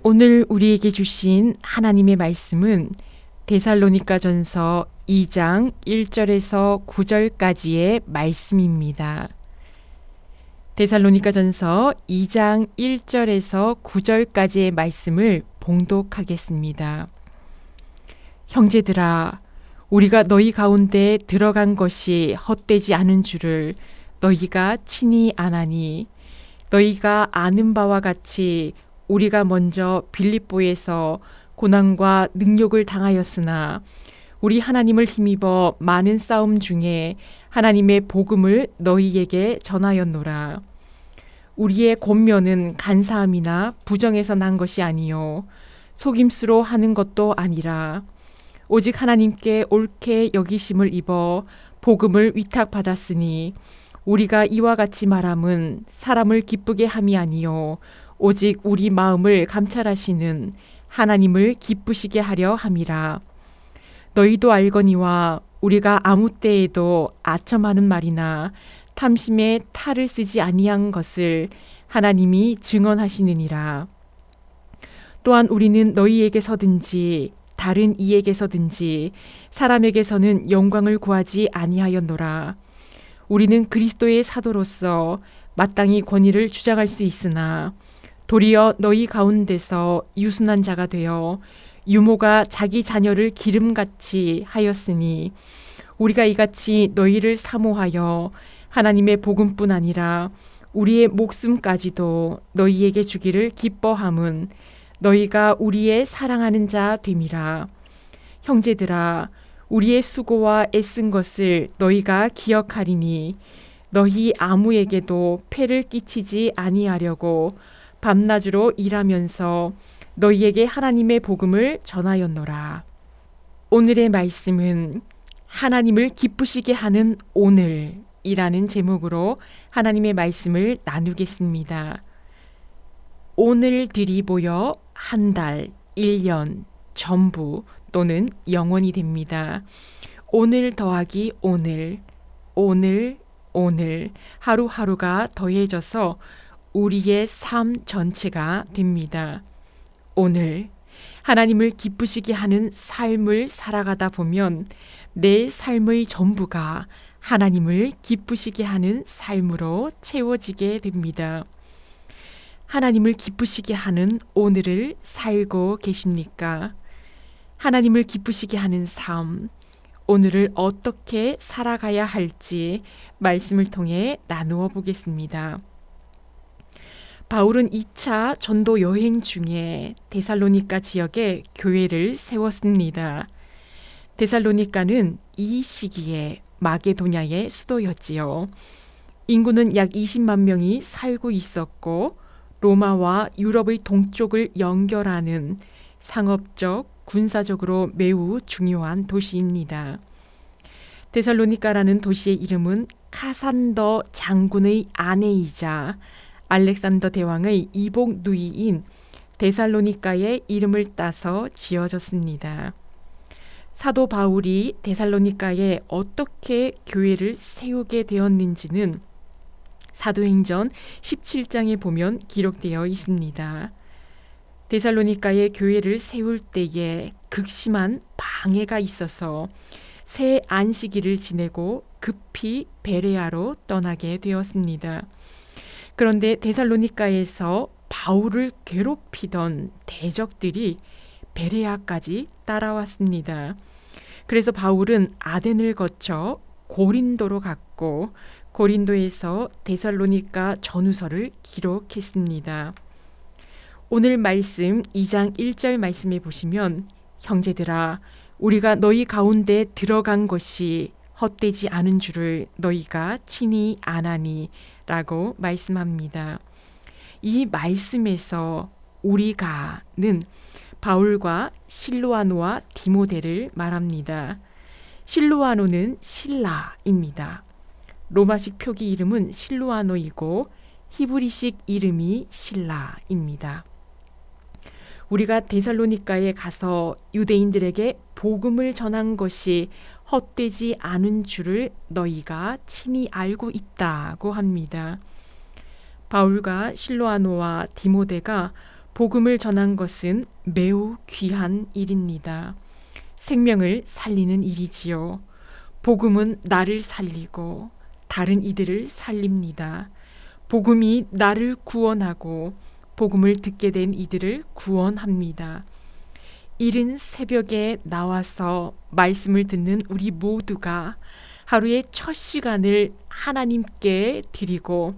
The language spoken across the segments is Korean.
오늘 우리에게 주신 하나님의 말씀은 데살로니가전서 2장 1절에서 9절까지의 말씀입니다. 데살로니가전서 2장 1절에서 9절까지의 말씀을 봉독하겠습니다. 형제들아, 우리가 너희 가운데 들어간 것이 헛되지 않은 줄을 너희가 친히 아나니, 너희가 아는 바와 같이 우리가 먼저 빌립보에서 고난과 능욕을 당하였으나 우리 하나님을 힘입어 많은 싸움 중에 하나님의 복음을 너희에게 전하였노라. 우리의 권면은 간사함이나 부정에서 난 것이 아니요 속임수로 하는 것도 아니라 오직 하나님께 옳게 여기심을 입어 복음을 위탁받았으니 우리가 이와 같이 말함은 사람을 기쁘게 함이 아니요 오직 우리 마음을 감찰하시는 하나님을 기쁘시게 하려 함이라. 너희도 알거니와 우리가 아무 때에도 아첨하는 말이나 탐심에 탈을 쓰지 아니한 것을 하나님이 증언하시느니라. 또한 우리는 너희에게서든지 다른 이에게서든지 사람에게서는 영광을 구하지 아니하였노라. 우리는 그리스도의 사도로서 마땅히 권위를 주장할 수 있으나 도리어 너희 가운데서 유순한 자가 되어 유모가 자기 자녀를 기름같이 하였으니 우리가 이같이 너희를 사모하여 하나님의 복음뿐 아니라 우리의 목숨까지도 너희에게 주기를 기뻐함은 너희가 우리의 사랑하는 자 됨이라. 형제들아, 우리의 수고와 애쓴 것을 너희가 기억하리니 너희 아무에게도 폐를 끼치지 아니하려고 밤낮으로 일하면서 너희에게 하나님의 복음을 전하였노라. 오늘의 말씀은 하나님을 기쁘시게 하는 오늘이라는 제목으로 하나님의 말씀을 나누겠습니다. 오늘들이 모여 한 달, 1년, 전부 또는 영원이 됩니다. 오늘 더하기 오늘 하루하루가 더해져서 우리의 삶 전체가 됩니다. 오늘 하나님을 기쁘시게 하는 삶을 살아가다 보면 내 삶의 전부가 하나님을 기쁘시게 하는 삶으로 채워지게 됩니다. 하나님을 기쁘시게 하는 오늘을 살고 계십니까? 하나님을 기쁘시게 하는 삶, 오늘을 어떻게 살아가야 할지 말씀을 통해 나누어 보겠습니다. 바울은 2차 전도 여행 중에 데살로니가 지역에 교회를 세웠습니다. 데살로니가는 이 시기에 마게도냐의 수도였지요. 인구는 약 20만 명이 살고 있었고 로마와 유럽의 동쪽을 연결하는 상업적, 군사적으로 매우 중요한 도시입니다. 데살로니가라는 도시의 이름은 카산더 장군의 아내이자 알렉산더 대왕의 이복 누이인 데살로니가의 이름을 따서 지어졌습니다. 사도 바울이 데살로니가에 어떻게 교회를 세우게 되었는지는 사도행전 17장에 보면 기록되어 있습니다. 데살로니가의 교회를 세울 때에 극심한 방해가 있어서 새 안식일을 지내고 급히 베레아로 떠나게 되었습니다. 그런데 데살로니가에서 바울을 괴롭히던 대적들이 베레아까지 따라왔습니다. 그래서 바울은 아덴을 거쳐 고린도로 갔고 고린도에서 데살로니가 전후서를 기록했습니다. 오늘 말씀 2장 1절 말씀에 보시면 형제들아, 우리가 너희 가운데 들어간 것이 헛되지 않은 줄을 너희가 친히 아나니 라고 말씀합니다. 이 말씀에서 우리가는 바울과 실로아노와 디모데를 말합니다. 실로아노는 신라입니다. 로마식 표기 이름은 실로아노이고 히브리식 이름이 신라입니다. 우리가 데살로니가에 가서 유대인들에게 복음을 전한 것이 헛되지 않은 줄을 너희가 친히 알고 있다고 합니다. 바울과 실로아노와 디모데가 복음을 전한 것은 매우 귀한 일입니다. 생명을 살리는 일이지요. 복음은 나를 살리고 다른 이들을 살립니다. 복음이 나를 구원하고 복음을 듣게 된 이들을 구원합니다. 이른 새벽에 나와서 말씀을 듣는 우리 모두가 하루의 첫 시간을 하나님께 드리고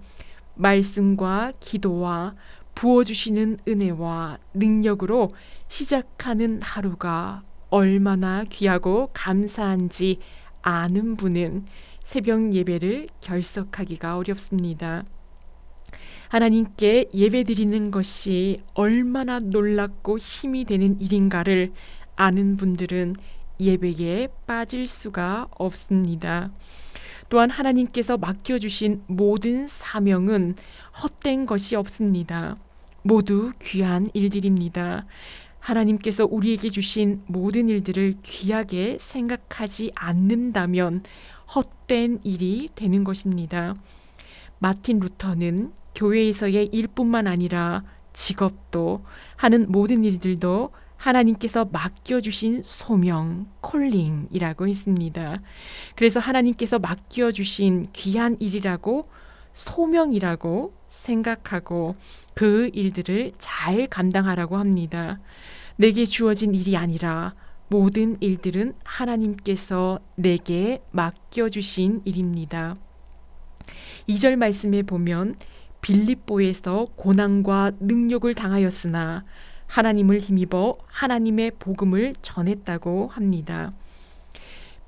말씀과 기도와 부어주시는 은혜와 능력으로 시작하는 하루가 얼마나 귀하고 감사한지 아는 분은 새벽 예배를 결석하기가 어렵습니다. 하나님께 예배드리는 것이 얼마나 놀랍고 힘이 되는 일인가를 아는 분들은 예배에 빠질 수가 없습니다. 또한 하나님께서 맡겨주신 모든 사명은 헛된 것이 없습니다. 모두 귀한 일들입니다. 하나님께서 우리에게 주신 모든 일들을 귀하게 생각하지 않는다면 헛된 일이 되는 것입니다. 마틴 루터는 교회에서의 일뿐만 아니라 직업도 하는 모든 일들도 하나님께서 맡겨주신 소명, 콜링이라고 했습니다. 그래서 하나님께서 맡겨주신 귀한 일이라고 소명이라고 생각하고 그 일들을 잘 감당하라고 합니다. 내게 주어진 일이 아니라 모든 일들은 하나님께서 내게 맡겨주신 일입니다. 2절 말씀에 보면 빌립보에서 고난과 능욕을 당하였으나 하나님을 힘입어 하나님의 복음을 전했다고 합니다.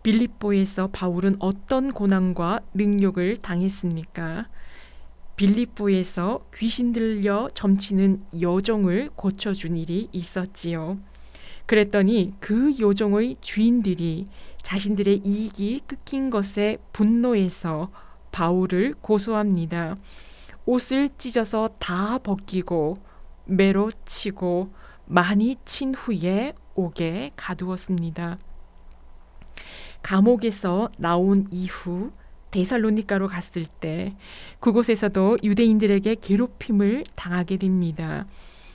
빌립보에서 바울은 어떤 고난과 능욕을 당했습니까? 빌립보에서 귀신 들려 점치는 여종을 고쳐준 일이 있었지요. 그랬더니 그 여종의 주인들이 자신들의 이익이 끊긴 것에 분노해서 바울을 고소합니다. 옷을 찢어서 다 벗기고 매로 치고 많이 친 후에 옥에 가두었습니다. 감옥에서 나온 이후 데살로니가로 갔을 때 그곳에서도 유대인들에게 괴롭힘을 당하게 됩니다.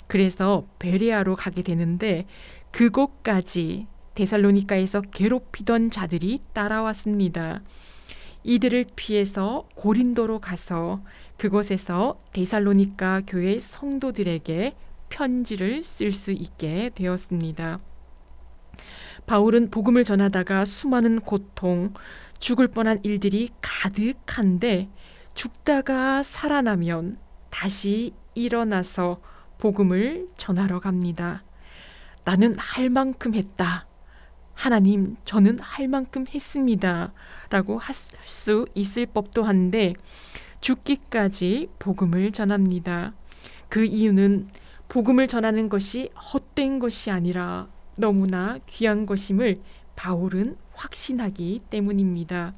그래서 베레아로 가게 되는데 그곳까지 데살로니가에서 괴롭히던 자들이 따라왔습니다. 이들을 피해서 고린도로 가서 그곳에서 데살로니가 교회 성도들에게 편지를 쓸 수 있게 되었습니다. 바울은 복음을 전하다가 수많은 고통, 죽을 뻔한 일들이 가득한데 죽다가 살아나면 다시 일어나서 복음을 전하러 갑니다. 나는 할 만큼 했다. 하나님, 저는 할 만큼 했습니다. 라고 할 수 있을 법도 한데 죽기까지 복음을 전합니다. 그 이유는 복음을 전하는 것이 헛된 것이 아니라 너무나 귀한 것임을 바울은 확신하기 때문입니다.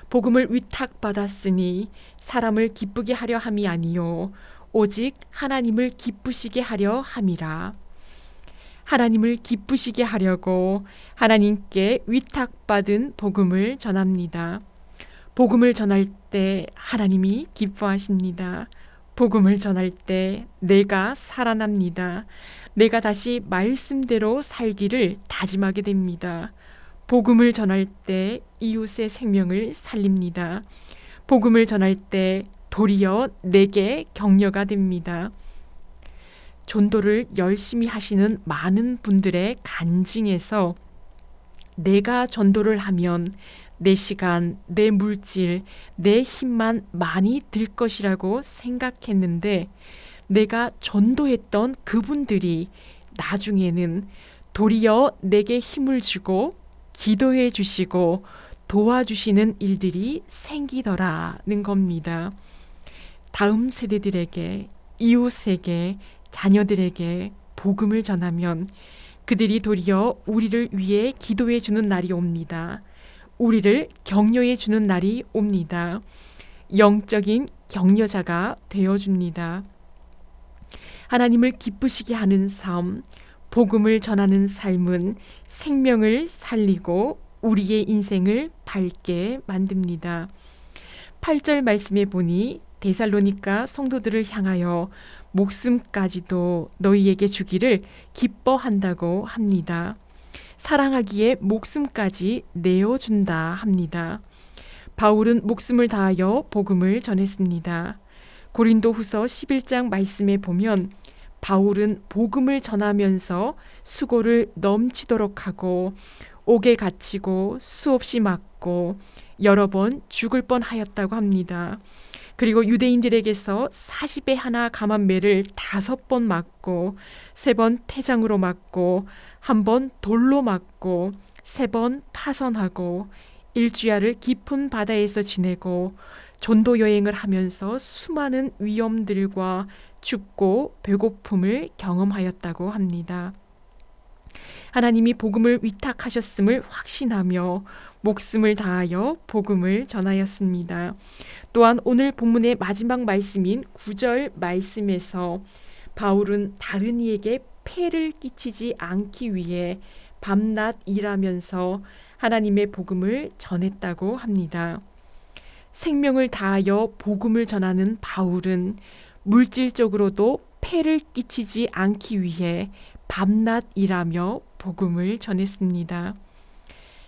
복음을 위탁받았으니 사람을 기쁘게 하려 함이 아니요 오직 하나님을 기쁘시게 하려 함이라. 하나님을 기쁘시게 하려고 하나님께 위탁받은 복음을 전합니다. 복음을 전할 때 하나님이 기뻐하십니다. 복음을 전할 때 내가 살아납니다. 내가 다시 말씀대로 살기를 다짐하게 됩니다. 복음을 전할 때 이웃의 생명을 살립니다. 복음을 전할 때 도리어 내게 격려가 됩니다. 전도를 열심히 하시는 많은 분들의 간증에서 내가 전도를 하면 내 시간, 내 물질, 내 힘만 많이 들 것이라고 생각했는데 내가 전도했던 그분들이 나중에는 도리어 내게 힘을 주고 기도해 주시고 도와주시는 일들이 생기더라는 겁니다. 다음 세대들에게, 이웃에게, 자녀들에게 복음을 전하면 그들이 도리어 우리를 위해 기도해 주는 날이 옵니다. 우리를 격려해 주는 날이 옵니다. 영적인 격려자가 되어줍니다. 하나님을 기쁘시게 하는 삶, 복음을 전하는 삶은 생명을 살리고 우리의 인생을 밝게 만듭니다. 8절 말씀에 보니 데살로니가 성도들을 향하여 목숨까지도 너희에게 주기를 기뻐한다고 합니다. 사랑하기에 목숨까지 내어준다 합니다. 바울은 목숨을 다하여 복음을 전했습니다. 고린도후서 11장 말씀에 보면 바울은 복음을 전하면서 수고를 넘치도록 하고 옥에 갇히고 수없이 맞고 여러 번 죽을 뻔하였다고 합니다. 그리고 유대인들에게서 40에 하나 감한 매를 5번 맞고 3번 태장으로 맞고 1번 돌로 맞고 3번 파선하고 일주야를 깊은 바다에서 지내고 전도 여행을 하면서 수많은 위험들과 춥고 배고픔을 경험하였다고 합니다. 하나님이 복음을 위탁하셨음을 확신하며 목숨을 다하여 복음을 전하였습니다. 또한 오늘 본문의 마지막 말씀인 9절 말씀에서 바울은 다른 이에게 폐를 끼치지 않기 위해 밤낮 일하면서 하나님의 복음을 전했다고 합니다. 생명을 다하여 복음을 전하는 바울은 물질적으로도 폐를 끼치지 않기 위해 밤낮 일하며 복음을 전했습니다.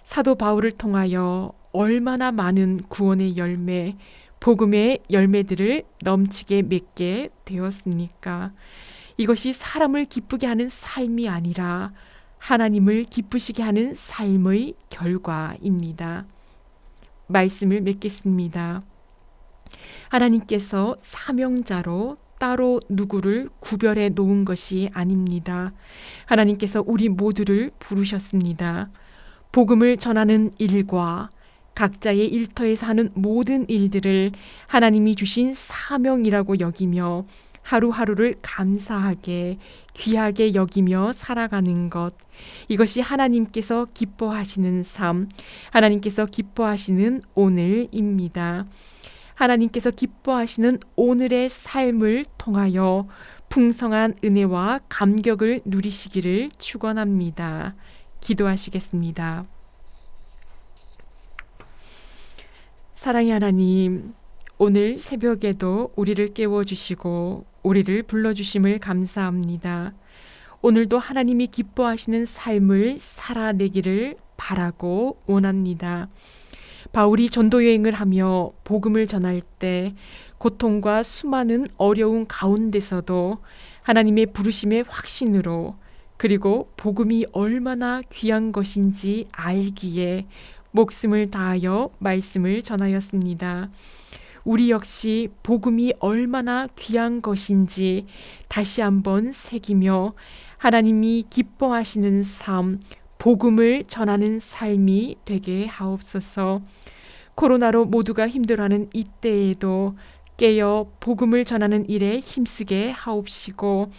사도 바울을 통하여 얼마나 많은 구원의 열매, 복음의 열매들을 넘치게 맺게 되었습니까? 이것이 사람을 기쁘게 하는 삶이 아니라 하나님을 기쁘시게 하는 삶의 결과입니다. 말씀을 맺겠습니다. 하나님께서 사명자로 따로 누구를 구별해 놓은 것이 아닙니다. 하나님께서 우리 모두를 부르셨습니다. 복음을 전하는 일과 각자의 일터에서 하는 모든 일들을 하나님이 주신 사명이라고 여기며 하루하루를 감사하게 귀하게 여기며 살아가는 것, 이것이 하나님께서 기뻐하시는 삶, 하나님께서 기뻐하시는 오늘입니다. 하나님께서 기뻐하시는 오늘의 삶을 통하여 풍성한 은혜와 감격을 누리시기를 축원합니다. 기도하시겠습니다. 사랑의 하나님, 오늘 새벽에도 우리를 깨워주시고 우리를 불러주심을 감사합니다. 오늘도 하나님이 기뻐하시는 삶을 살아내기를 바라고 원합니다. 바울이 전도 여행을 하며 복음을 전할 때 고통과 수많은 어려움 가운데서도 하나님의 부르심의 확신으로 그리고 복음이 얼마나 귀한 것인지 알기에 목숨을 다하여 말씀을 전하였습니다. 우리 역시 복음이 얼마나 귀한 것인지 다시 한번 새기며 하나님이 기뻐하시는 삶, 복음을 전하는 삶이 되게 하옵소서. 코로나로 모두가 힘들어하는 이때에도 깨어 복음을 전하는 일에 힘쓰게 하옵시고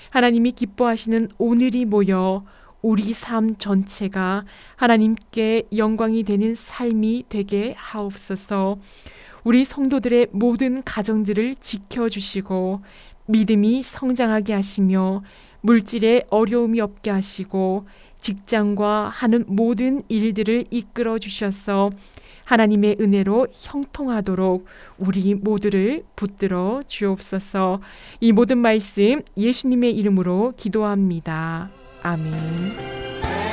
하나님이 기뻐하시는 오늘이 모여 우리 삶 전체가 하나님께 영광이 되는 삶이 되게 하옵소서. 우리 성도들의 모든 가정들을 지켜주시고 믿음이 성장하게 하시며 물질에 어려움이 없게 하시고 직장과 하는 모든 일들을 이끌어 주셔서 하나님의 은혜로 형통하도록 우리 모두를 붙들어 주옵소서. 이 모든 말씀 예수님의 이름으로 기도합니다. 아멘.